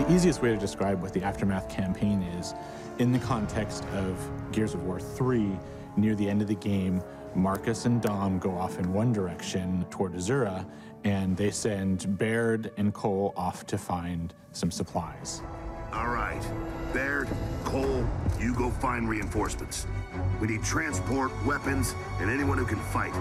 The easiest way to describe what the Aftermath campaign is, in the context of Gears of War 3, near the end of the game, Marcus and Dom go off in one direction toward Azura, and they send Baird and Cole off to find some supplies. All right, Baird, Cole, you go find reinforcements. We need transport, weapons, and anyone who can fight.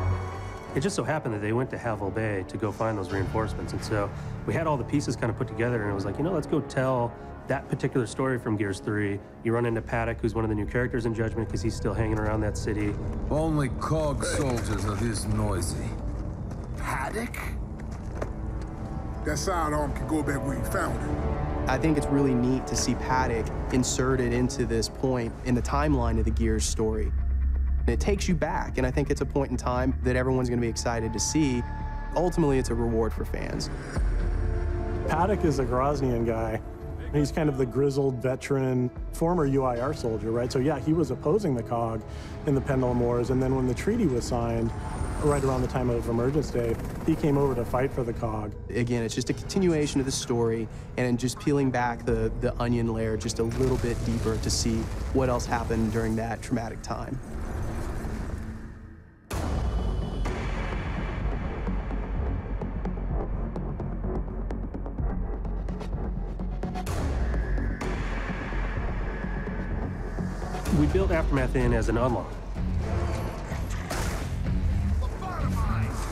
It just so happened that they went to Havel Bay to go find those reinforcements, and so we had all the pieces kind of put together, and it was like, you know, let's go tell that particular story from Gears 3. You run into Paddock, who's one of the new characters in Judgment, because he's still hanging around that city. Only COG soldiers are this noisy. Paddock? That sidearm can go back where you found it. I think it's really neat to see Paddock inserted into this point in the timeline of the Gears story. It takes you back, and I think it's a point in time that everyone's going to be excited to see. Ultimately, it's a reward for fans. Paddock is a Groznian guy. He's kind of the grizzled veteran, former UIR soldier, right? So yeah, he was opposing the COG in the Pendulum Wars, and then when the treaty was signed, right around the time of Emergence Day, he came over to fight for the COG. Again, it's just a continuation of the story and just peeling back the onion layer just a little bit deeper to see what else happened during that traumatic time. We built Aftermath in as an unlock.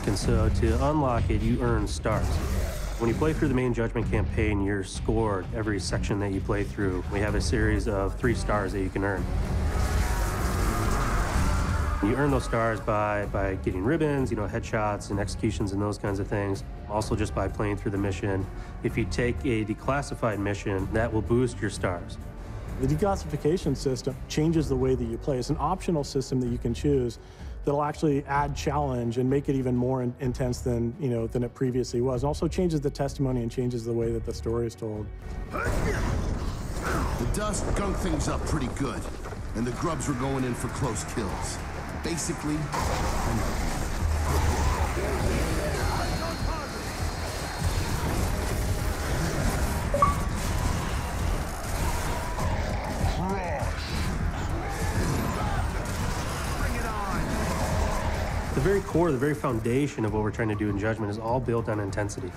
And so to unlock it, you earn stars. When you play through the main Judgment campaign, you're scored every section that you play through. We have a series of 3 stars that you can earn. You earn those stars by getting ribbons, you know, headshots and executions and those kinds of things. Also just by playing through the mission. If you take a declassified mission, that will boost your stars. The declassification system changes the way that you play. It's an optional system that you can choose that'll actually add challenge and make it even more intense than it previously was. And also changes the testimony and changes the way that the story is told. The dust gunked things up pretty good, and the grubs were going in for close kills. Basically, the very core, the very foundation of what we're trying to do in Judgment is all built on intensity.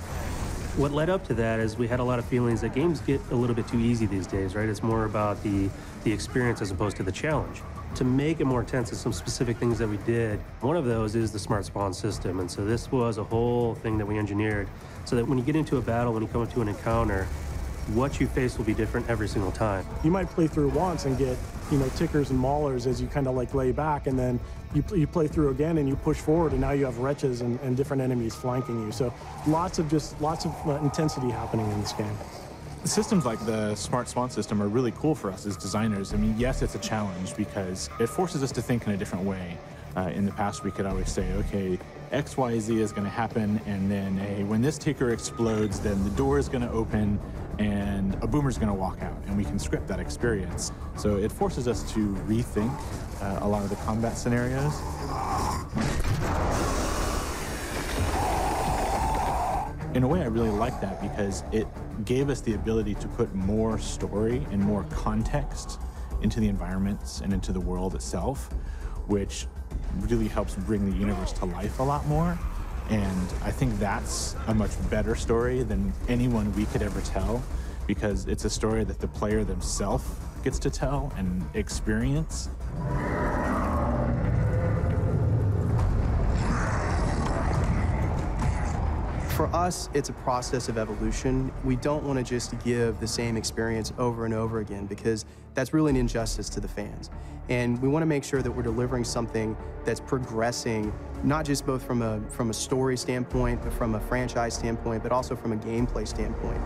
What led up to that is we had a lot of feelings that games get a little bit too easy these days, right? It's more about the experience as opposed to the challenge. To make it more intense, there's some specific things that we did. One of those is the smart spawn system, and so this was a whole thing that we engineered so that when you get into a battle, when you come into an encounter, what you face will be different every single time. You might play through once and get, tickers and maulers as you kind of like lay back, and then you play through again and you push forward, and now you have wretches and different enemies flanking you. So lots of intensity happening in this game. Systems like the Smart Spawn system are really cool for us as designers. I mean, yes, it's a challenge because it forces us to think in a different way. In the past, we could always say, okay, X, Y, Z is going to happen, and then when this ticker explodes, then the door is going to open, and a boomer's going to walk out, and we can script that experience. So it forces us to rethink a lot of the combat scenarios. In a way, I really like that because it gave us the ability to put more story and more context into the environments and into the world itself, which really helps bring the universe to life a lot more. And I think that's a much better story than anyone we could ever tell, because it's a story that the player themselves gets to tell and experience. For us, it's a process of evolution. We don't want to just give the same experience over and over again, because that's really an injustice to the fans. And we want to make sure that we're delivering something that's progressing, not just both from a story standpoint, but from a franchise standpoint, but also from a gameplay standpoint.